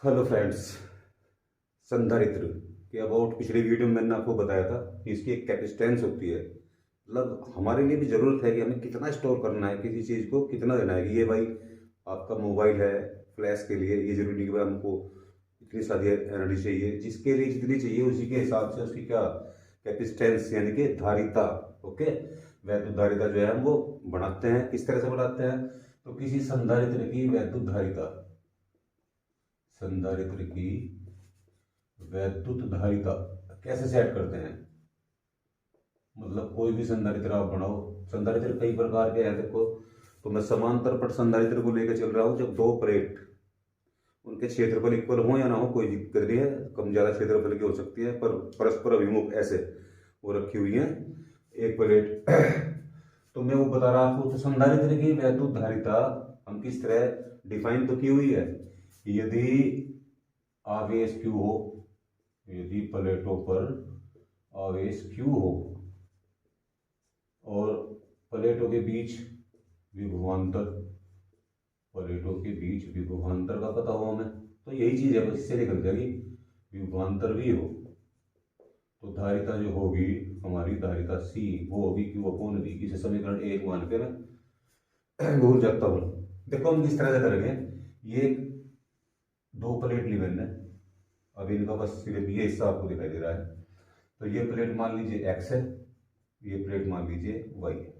Hello friends. संधारित्र के about पिछली वीडियो में मैंने आपको बताया था कि इसकी एक कैपेसिटेंस होती है। मतलब हमारे लिए भी ज़रूरत है कि हमें कितना स्टोर करना है, किसी चीज़ को कितना देना है। कि ये भाई आपका मोबाइल है, फ्लैश के लिए ये जरूरी नहीं कि भाई हमको इतनी सारी एनर्जी चाहिए। जिसके लिए जितनी चाहिए उसी के हिसाब से उसकी क्या कैपेसिटेंस यानी कि धारिता। ओके, वैद्युत धारिता जो है हम वो बढ़ाते हैं। किस तरह से बढ़ाते हैं? तो किसी संधारित्र की वैद्युत धारिता, संधारित्र की वैद्युत धारिता कैसे सेट करते हैं? मतलब कोई भी संधारित्र आप बनाओ। संधारित्र कई प्रकार के हैं देखो। तो मैं समांतर पट संधारित्र को लेकर चल रहा हूँ। जब दो प्लेट उनके क्षेत्रफल इक्वल हो या ना हो कोई दिक्कत नहीं है, कम ज्यादा क्षेत्रफल की हो सकती है, पर परस्पर अभिमुख ऐसे वो रखी हुई है एक प्लेट। तो मैं वो बता रहा हूँ। तो संधारित्र की वैद्युत धारिता हम किस तरह डिफाइन तो की हुई है। यदि आवेश Q हो, यदि प्लेटों पर आवेश Q हो और प्लेटों के बीच विभवांतर, प्लेटों के बीच विभवांतर का पता हो हमें, तो यही चीज है, बस इससे निकल जाएगी। विभवांतर भी हो तो धारिता जो होगी हमारी धारिता C वो होगी Q अपॉन V। इसे समीकरण 1 मान के मैं भूल जाता हूँ। देखो हम किस तरह से करेंगे। ये दो प्लेट ली मैंने, अब इनका बस सिर्फ ये हिस्सा आपको दिखाई दे रहा है। तो ये प्लेट मान लीजिए x है, ये प्लेट मान लीजिए y है,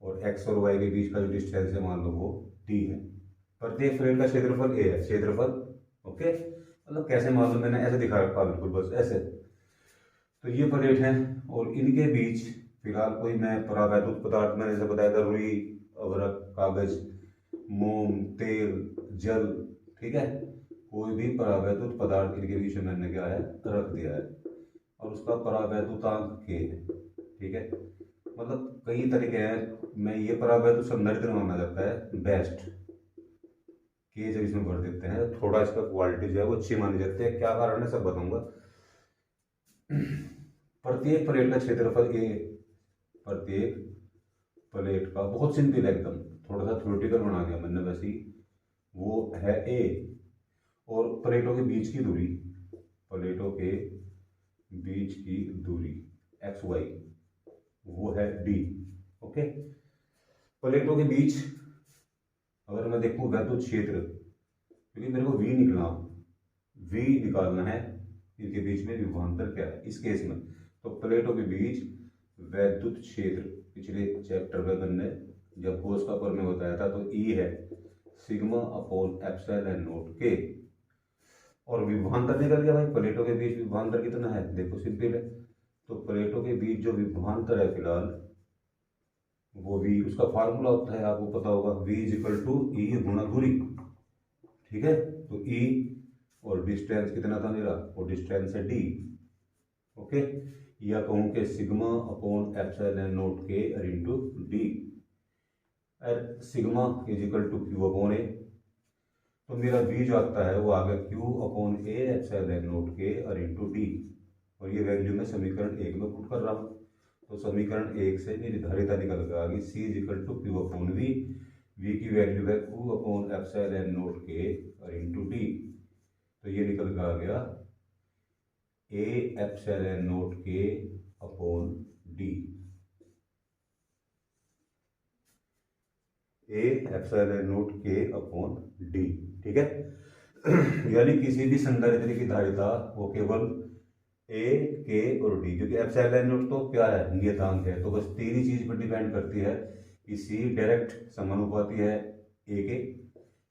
और x और y के बीच का जो डिस्टेंस है मान लो वो d है। प्रत्येक प्लेट का क्षेत्रफल a है, क्षेत्रफल। ओके, मतलब कैसे मान लो, मैंने ऐसे दिखा रखा बिल्कुल बस ऐसे। तो ये प्लेट है और इनके बीच फिलहाल कोई मैं परावैद्युत पदार्थ, मैंने जैसे बताया था, रुई, अभ्रक, कागज, मोम, तेल, जल, ठीक है, कोई भी परावैद्युत पदार्थ इनके बीच में मैंने क्या है रख दिया है, और उसका परावैद्युतांक के है। ठीक है, मतलब कई तरीके हैं। मैं ये परावैद्युत संधारित्र माना जाता है बेस्ट। के जब इसमें भर देते हैं थोड़ा इसका क्वालिटी जो है वो अच्छी मानी जाती है। क्या कारण है सब बताऊंगा। प्रत्येक प्लेट का क्षेत्रफल ए, प्रत्येक प्लेट का, बहुत सिंपल एकदम, थोड़ा सा थ्योरेटिकल बना दिया मैंने वैसे ही, वो है ए। और प्लेटों के बीच की दूरी, प्लेटों के बीच की दूरी एक्स वाई वो है डी। ओके, प्लेटों के बीच अगर मैं देखूं वैद्युत क्षेत्र, क्योंकि मेरे को वी निकला, वी निकालना है, इनके बीच में विभवांतर क्या है इस केस में। तो प्लेटों के बीच वैद्युत क्षेत्र पिछले चैप्टर में मैंने जब कोस का पर में बताया था, तो ई है सिग्मा अपॉन एप्सिलॉन नॉट के। और विभवांतर निकल गया भाई। प्लेटों के बीच विभवांतर कितना है देखो, सिंपल है। तो प्लेटों के बीच जो विभवांतर है फिलहाल वो v, उसका फार्मूला होता है आपको पता होगा, v इज इक्वल टू ई गुणा दूरी। ठीक है, तो e और डिस्टेंस कितना था मेरा, वो डिस्टेंस है d। ओके, या कहूं कि sigma upon epsilon not K into D. Sigma is equal to Q upon A. तो मेरा v जो आता है वो आ गया q upon A epsilon not K into D. और ये वैल्यू मैं समीकरण 1 में पुट कर रहा हूँ। तो समीकरण 1 से मेरी धारिता निकल के आ गई C is equal to Q upon V. V की वैल्यू है Q upon epsilon not K into D. तो ये निकल के आ गया A epsilon not K upon D, A epsilon not K upon D. ठीक है, यानी किसी भी संधारित्र की धारिता वो केवल ए, के और डी, क्योंकि एप्सिलॉन नॉट तो क्या है नियतांक है, तो बस तीन ही चीज पर डिपेंड करती है कि सी डायरेक्ट समानुपाती है ए के,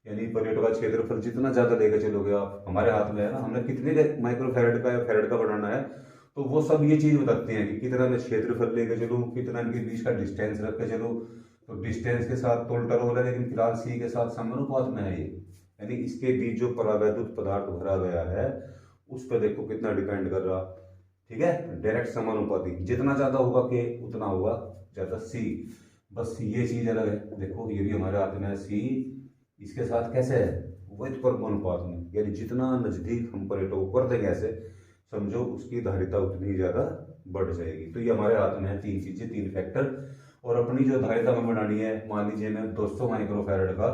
यानी प्लेटों का क्षेत्रफल जितना ज्यादा लेकर चलोगे आप, हमारे हाथ में है ना, हमने कितने माइक्रोफैरड का या फैरड का बनाना है, तो वो सब ये चीज बताती है कि कितना मैं क्षेत्रफल लेकर चलूँ, कितना इनके बीच का डिस्टेंस रख के चलूँ। तो डिस्टेंस के साथ तो उल्टा रोल है, लेकिन फिलहाल सी के साथ समानुपात में है ये, यानी इसके बीच जो परावैद्युत पदार्थ भरा गया है उस पर देखो कितना डिपेंड कर रहा। ठीक है, डायरेक्ट समानुपाती, जितना ज्यादा होगा के उतना होगा ज्यादा सी। बस ये चीज अलग है। देखो ये भी हमारे हाथ में है सी, इसके साथ कैसे है वैध परमाणुपात में, यानी जितना नजदीक हम प्लेटों को कर देंगे ऐसे, समझो उसकी धारिता उतनी ज्यादा बढ़ जाएगी। तो ये हमारे हाथ में है तीन चीजें, तीन फैक्टर। और अपनी जो धारिता हमें बनानी है, मान लीजिए मैं 200 माइक्रोफैरड का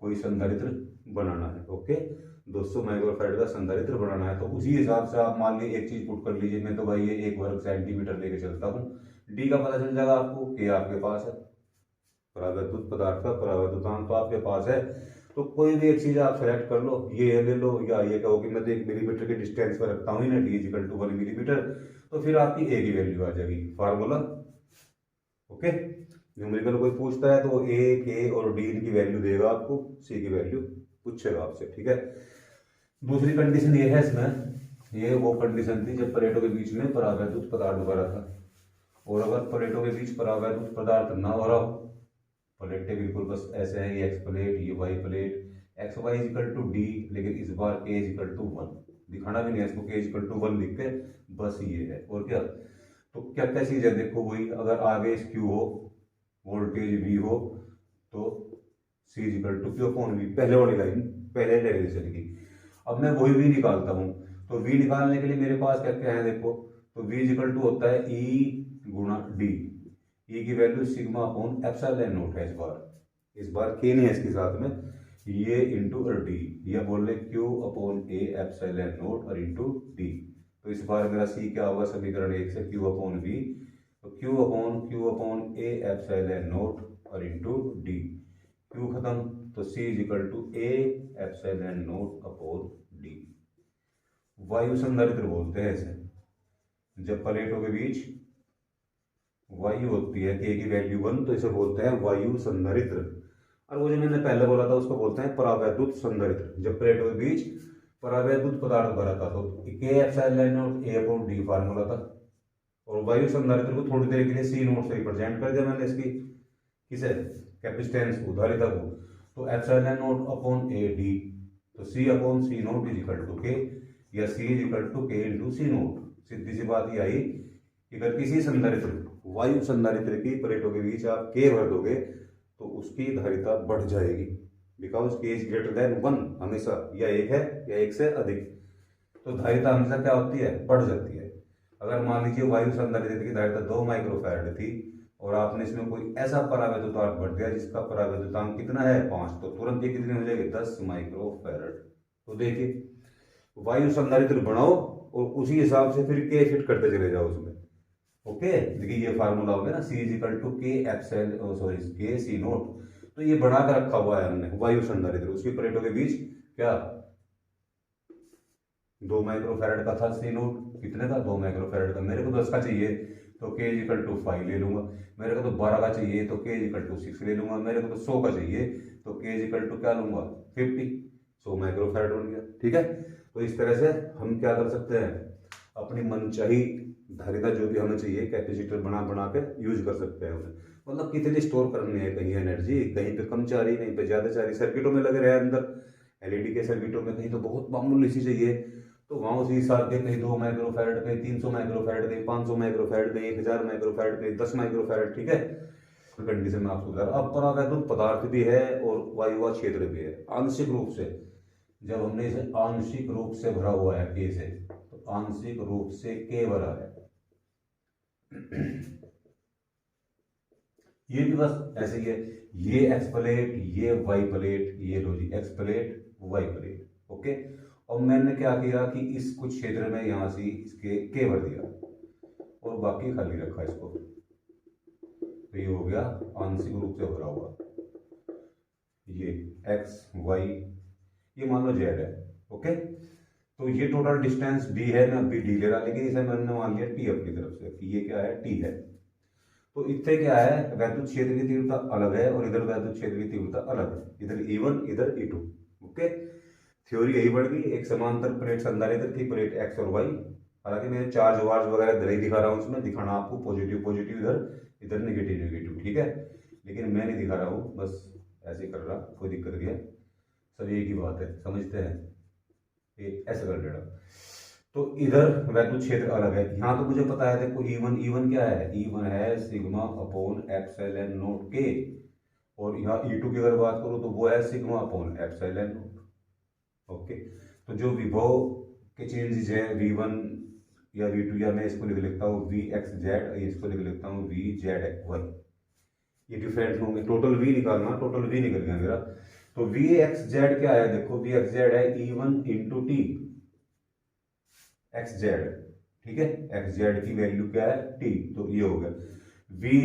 कोई संधारित्र बनाना है। ओके, 200 माइक्रोफैराड का संधारित्र बनाना है, तो उसी हिसाब से आप मान लीजिए एक चीज पुट कर लीजिए। मैं तो भाई ये 1 वर्ग सेंटीमीटर लेके चलता हूँ, डी का पता चल जाएगा आपको, के आपके पास है, परावैद्युत पदार्थ का परावैद्युतांक तो आपके पास है। तो कोई भी एक चीज आप सेलेक्ट कर लो, ये ले लो, या ये कहो कि मैं तो 1 मिलीमीटर के डिस्टेंस पर रखता हूँ ना, D is equal to 1 millimetre, तो फिर आपकी ए की वैल्यू आ जाएगी, फार्मूला। ओके, न्यूमेरिकल कोई पूछता है तो ए, के और डी की वैल्यू देगा आपको, सी की वैल्यू पूछेगा आपसे, ठीक है। दूसरी कंडीशन ये है इसमें, ये वो कंडीशन थी जब प्लेटों के बीच में परावैद्युत पदार्थ भरा था, और अगर प्लेटों के बीच परावैद्युत पदार्थ ना हो रहा हो, प्लेटें बिल्कुल बस ऐसे हैं, ये एक्स प्लेट, ये Y plate, x y is equal to D, लेकिन इस बार के इज इक्वल टू 1 दिखाना भी नहीं है इसको, के इज इक्वल टू 1 लिख के बस ये है, और क्या। तो क्या क्या चीज है देखो, वही अगर आगे क्यू हो, वोल्टेज वी हो, तो C is equal to Q upon V, पहले वाली लाइन, पहले डेरिवेशन की। अब मैं वही वी निकालता हूं, तो वी निकालने के लिए मेरे पास क्या क्या है देखो, तो वी इज इक्वल टू होता है ई गुणा डी, ई की value sigma upon epsilon not है, इस बार के नहीं है इसके साथ में, ये इंटू डी, ये बोल रहे Q upon A epsilon not और इंटू डी। तो इस बार मेरा सी क्या होगा, समीकरण 1 से क्यू अपॉन वी, तो Q upon A epsilon not और इंटू डी, क्यू खत्म, तो C is equal to A epsilon not upon D. वायु संधारित्र बोलते हैं इसे, जब प्लेटों के बीच वायु होती है, के की वैल्यू 1, तो इसे बोलते हैं वायु संधारित्र। और वो जो मैंने पहले बोला था उसको बोलते हैं परावैद्युत संधारित्र। जब प्लेटों के बीच परावैद्युत पदार्थ भरा था तो के epsilon not a upon D formula था, और वायु संधारित्र को थोड़ी देर के लिए सी नोट से रिप्रेजेंट कर दिया मैंने इसकी, किसे, कैपेसिटेंस को, धारिता को, तो epsilon not upon A D, तो C upon C not is equal to K, या C is equal to K into C not. सीधी सी बात ये आई कि अगर किसी संधारित्र, वायु संधारित्र की प्लेटों के बीच आप के भर दोगे तो उसकी धारिता बढ़ जाएगी, बिकॉज के इज ग्रेटर देन 1, हमेशा या 1 है या 1 से अधिक, तो धारिता हमेशा क्या होती है, बढ़ जाती है। अगर मान लीजिए वायु संधारित्र की धारिता 2 माइक्रोफैराड थी और आपने इसमें कोई ऐसा परावैद्युतांक भर दिया जिसका परावैद्युतांक कितना है 5, तो तुरंत ये कितनी हो जाएगी 10 माइक्रोफैराड। तो देखिए वायु संधारित्र बनाओ और उसी हिसाब से फिर के फिट करते चले जाओ उसमें। ओके, देखिए ये फार्मूला हो गया ना, सी इज इक्वल टू के एप्सिल सॉरी के सी नोट, तो ये बना कर रखा हुआ है हमने वायु संधारित्र, उसकी प्लेटों के बीच क्या 2 माइक्रोफैराड का था सी नोट, कितने का 2 माइक्रोफैराड का, मेरे को 10 का चाहिए तो के इज इक्वल टू 5 ले लूंगा, मेरे को तो 12 का चाहिए तो के इज इक्वल टू 6 ले लूंगा, मेरे को तो 100 का चाहिए तो के इज इक्वल टू क्या लूंगा 50, 100 माइक्रोफैराड बन गया, ठीक है। तो इस तरह से हम क्या कर सकते हैं, अपनी मनचाही धारिता जो भी हमें चाहिए कैपेसिटर बना बना के यूज कर सकते हैं उन्हें, मतलब कितनी स्टोर करनी है, कहीं एनर्जी, कहीं पे कम चाह रही, कहीं पे ज्यादा चाह रही, सर्किटों में लगे रहे अंदर, एलईडी के सर्किटों में कहीं तो बहुत मामूली सी चाहिए तो वहां उसी हिसाब के कहीं 2 माइक्रोफैराड, कहीं 300 माइक्रोफैराड, कहीं 500 माइक्रोफैराड, कहीं 1000 माइक्रोफैराड, कहीं 10 माइक्रोफैराड, ठीक है। कंडीशन में आपको बता रहा, अब परावैद्युत पदार्थ भी है और वायुवा क्षेत्र भी है, आंशिक रूप से, जब हमने इसे आंशिक रूप से भरा हुआ है के से, तो आंशिक रूप से के भरा है ये भी बस ऐसे ही है, ये एक्स प्लेट, ये वाई प्लेट, ये लो जी X plate Y plate, okay. और मैंने क्या किया कि इस कुछ क्षेत्र में यहां से इसके के भर दिया और बाकी खाली रखा इसको, तो ये हो गया आंशिक रूप से भरा हुआ, ये एक्स वाई, ये मान लो जेड है, ओके। तो ये टोटल डिस्टेंस डी है, मैं अभी डी ले रहा, लेकिन इसे मैंने मान लिया टी अपनी तरफ से कि ये क्या है टी है। तो इससे क्या है, वैद्युत क्षेत्र की तीव्रता अलग है और इधर वैद्युत क्षेत्र की तीव्रता अलग है, इधर E1 इधर E2, ओके। थ्योरी यही बढ़ गई, एक समांतर प्लेट संधारित्र थी, प्लेट एक्स और वाई, हालांकि मैं चार्ज वार्ज वगैरह नहीं दिखा रहा हूँ उसमें, दिखाना आपको पॉजिटिव पॉजिटिव इधर, इधर नेगेटिव नेगेटिव, ठीक है, लेकिन मैं नहीं दिखा रहा हूँ, बस ऐसे कर रहा, कोई दिक्कत नहीं है, सब एक ही बात है, समझते हैं, ये ऐसे कर लेना। तो इधर वैद्युत क्षेत्र अलग है, यहाँ तो मुझे पता है, देखो E1 क्या है, E1 है सिग्मा अपॉन एप्सिलॉन नॉट के, और यहाँ E2 की अगर बात करूँ तो वो है sigma upon epsilon not, okay. तो जो विभव के चेंजेस है V1 या V2, या मैं इसको लिख लेता हूँ VXZ, इसको लिख लेता हूँ VZY, ये डिफरेंट होंगे, टोटल V निकालना, टोटल V निकल गया मेरा, तो वी एक्स जेड क्या है, देखो वी एक्स जेड है E1 into T x Z, ठीक है। एक्स जेड की वैल्यू क्या है टी, तो ये हो गया वी,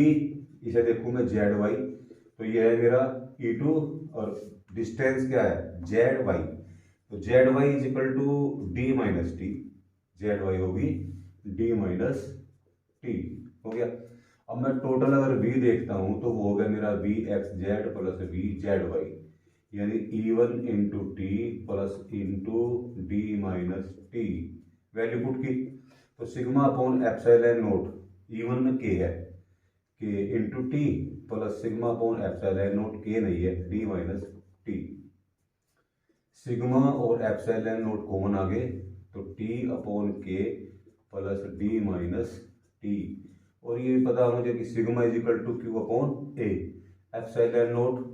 इसे देखूं मैं जेड वाई, तो ये है मेरा E2 और डिस्टेंस क्या है जेड वाई, तो z y is equal to D minus T, z y होगी डी माइनस टी, हो गया। अब मैं टोटल अगर v देखता हूं तो वो हो गया मेरा V x z plus V z y, यानी E1 into T plus into D minus T, value put की, तो sigma upon epsilon note E1 में के है, K into T plus sigma upon epsilon not, K नहीं है D minus T, sigma और epsilon not common आ गए, तो T upon K plus D minus T, और ये पता है मुझे कि sigma is equal to Q upon A, epsilon not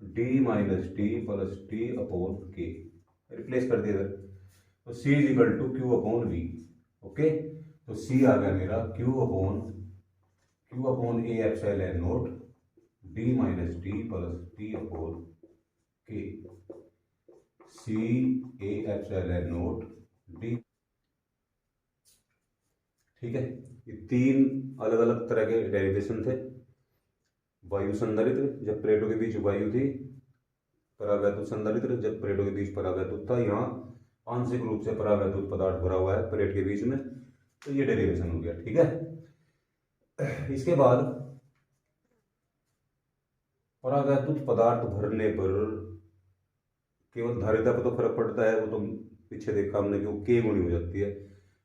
D minus T plus T upon K, replace कर दिया, तो C is equal to Q upon V, okay. तो सी आ गया मेरा Q upon A epsilon not D minus T plus T upon के, सी ए epsilon not D, ठीक है। ये तीन अलग अलग तरह के डेरिवेशन थे। वायु संधारित्र जब प्लेटों के बीच वायु थी, परावैद्युत संधारित्र जब प्लेटों के बीच परावैद्युत था, यहाँ आंशिक रूप से परावैद्युत पदार्थ भरा हुआ है प्लेट के बीच में, तो ये डेरिवेशन हो गया, ठीक है। इसके बाद परावैद्युत पदार्थ भरने पर केवल धारिता पर तो फर्क पड़ता है, वो तो पीछे देखा हमने कि वो के गुणी हो जाती है,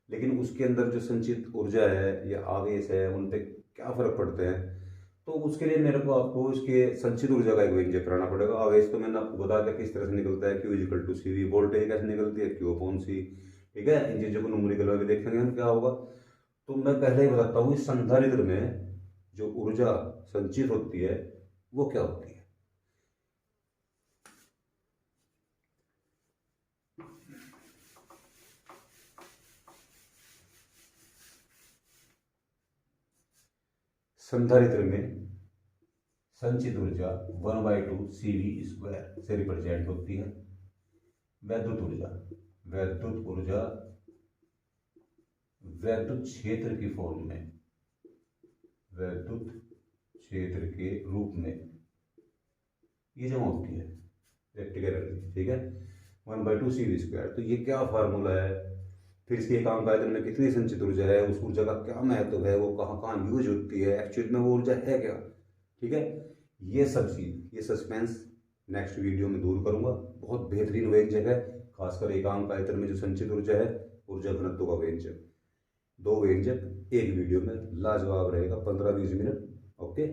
लेकिन उसके अंदर जो संचित ऊर्जा है या आवेश है उन पे क्या फर्क पड़ते हैं, तो उसके लिए मेरे को आपको इसके संचित ऊर्जा का एक व्यंजक कराना पड़ेगा। आवेश तो मैंने आपको बता दिया किस तरह से निकलता है, Q equal to C V, voltage कैसे निकलती है क्यू अपॉन सी, ठीक है। इन चीजों को न्यूमेरिकल में भी देखेंगे हम क्या होगा। तो मैं पहले ही बताता हूँ इस संधारित्र में जो ऊर्जा संचित होती है वो क्या होती है। संधारित्र में संचित ऊर्जा 1/2 CV² से रिप्रेजेंट होती है। वैद्युत ऊर्जा वैद्युत क्षेत्र की फॉर्म में, वैद्युत क्षेत्र के रूप में ये जमा होती है, इलेक्ट्रिकल एनर्जी, ठीक है, 1/2 CV²। तो ये क्या फार्मूला है, फिर इसके एकांक आयतन में कितनी संचित ऊर्जा है, उस ऊर्जा का क्या महत्व है, वो कहाँ कहाँ यूज होती है, एक्चुअल में वो ऊर्जा है क्या, ठीक है। ये सब चीज, ये सस्पेंस नेक्स्ट वीडियो में दूर करूंगा। बहुत बेहतरीन व्यंजक है, खासकर एकांक आयतन में जो संचित ऊर्जा है, ऊर्जा घनत्व का व्यंजक, दो व्यंजक एक वीडियो में लाजवाब रहेगा, 15-20 मिनट, ओके।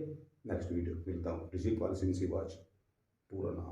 नेक्स्ट वीडियो मिलता हूँ। ऋषि पाल सिंह सिवाच पूरा नाम।